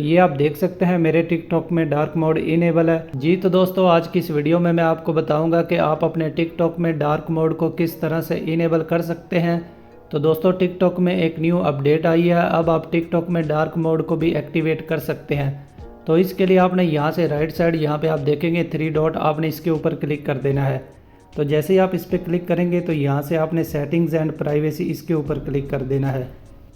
ये आप देख सकते हैं मेरे टिकटॉक में डार्क मोड इनेबल है जी। तो दोस्तों आज की इस वीडियो में मैं आपको बताऊंगा कि आप अपने टिकटॉक में डार्क मोड को किस तरह से इनेबल कर सकते हैं। तो दोस्तों टिकटॉक में एक न्यू अपडेट आई है, अब आप टिकटॉक में डार्क मोड को भी एक्टिवेट कर सकते हैं। तो इसके लिए आपने यहाँ से राइट साइड यहाँ पे आप देखेंगे 3 डॉट, आपने इसके ऊपर क्लिक कर देना है। तो जैसे ही आप इस पर क्लिक करेंगे तो यहाँ से आपने सेटिंग्स एंड प्राइवेसी इसके ऊपर क्लिक कर देना है।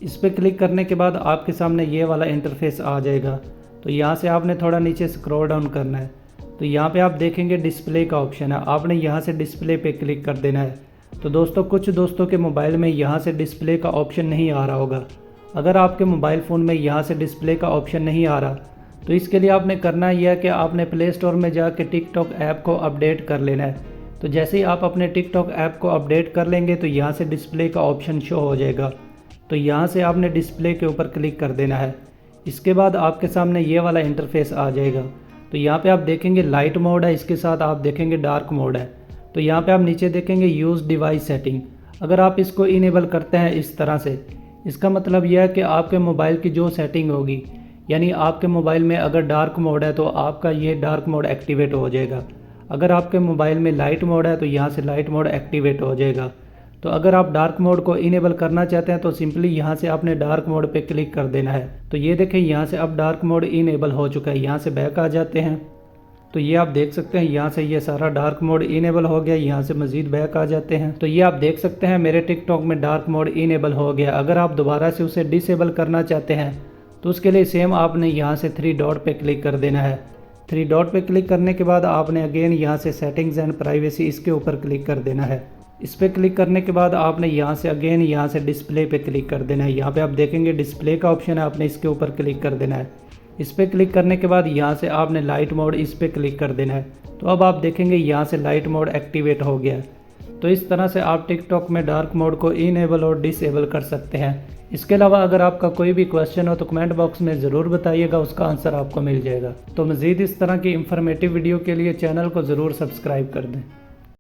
इस पर क्लिक करने के बाद आपके सामने ये वाला इंटरफेस आ जाएगा। तो यहाँ से आपने थोड़ा नीचे स्क्रॉल डाउन करना है। तो यहाँ पे आप देखेंगे डिस्प्ले का ऑप्शन है, आपने यहाँ से डिस्प्ले पे क्लिक कर देना है। तो दोस्तों कुछ दोस्तों के मोबाइल में यहाँ से डिस्प्ले का ऑप्शन नहीं आ रहा होगा। अगर आपके मोबाइल फ़ोन में यहाँ से डिस्प्ले का ऑप्शन नहीं आ रहा तो इसके लिए आपने करना यह है कि आपने प्ले स्टोर में जाके टिकटॉक ऐप को अपडेट कर लेना है। तो जैसे ही आप अपने टिकटॉक ऐप को अपडेट कर लेंगे तो यहाँ से डिस्प्ले का ऑप्शन शो हो जाएगा। तो यहाँ से आपने डिस्प्ले के ऊपर क्लिक कर देना है। इसके बाद आपके सामने ये वाला इंटरफेस आ जाएगा। तो यहाँ पे आप देखेंगे लाइट मोड है, इसके साथ आप देखेंगे डार्क मोड है। तो यहाँ पे आप नीचे देखेंगे यूज़ डिवाइस सेटिंग। अगर आप इसको इनेबल करते हैं इस तरह से, इसका मतलब यह है कि आपके मोबाइल की जो सेटिंग होगी, यानी आपके मोबाइल में अगर डार्क मोड है तो आपका ये डार्क मोड एक्टिवेट हो जाएगा। अगर आपके मोबाइल में लाइट मोड है तो यहाँ से लाइट मोड एक्टिवेट हो जाएगा। तो अगर आप डार्क मोड को इनेबल करना चाहते हैं तो सिंपली यहाँ से आपने डार्क मोड पे क्लिक कर देना है। तो ये देखें यहाँ से अब डार्क मोड इनेबल हो चुका है। यहाँ से बैक आ जाते हैं तो ये आप देख सकते हैं यहाँ से ये सारा डार्क मोड इनेबल हो गया। यहाँ से मज़ीद बैक आ जाते हैं तो ये आप देख सकते हैं मेरे टिकटॉक में डार्क मोड इनेबल हो गया। अगर आप दोबारा से उसे डिसेबल करना चाहते हैं तो उसके लिए सेम आपने यहाँ से 3 डॉट पे क्लिक कर देना है। 3 डॉट पे क्लिक करने के बाद आपने अगेन यहाँ से सेटिंग्स एंड प्राइवेसी इसके ऊपर क्लिक कर देना है। इस पर क्लिक करने के बाद आपने यहाँ से अगेन यहाँ से डिस्प्ले पे क्लिक कर देना है। यहाँ पे आप देखेंगे डिस्प्ले का ऑप्शन है, आपने इसके ऊपर क्लिक कर देना है। इस पर क्लिक करने के बाद यहाँ से आपने लाइट मोड इस पर क्लिक कर देना है। तो अब आप देखेंगे यहाँ से लाइट मोड एक्टिवेट हो गया है। तो इस तरह से आप टिकटॉक में डार्क मोड को इनेबल और डिसेबल कर सकते हैं। इसके अलावा अगर आपका कोई भी क्वेश्चन हो तो कमेंट बॉक्स में ज़रूर बताइएगा, उसका आंसर आपको मिल जाएगा। तो मज़ीद इस तरह की इंफॉर्मेटिव वीडियो के लिए चैनल को ज़रूर सब्सक्राइब कर दें।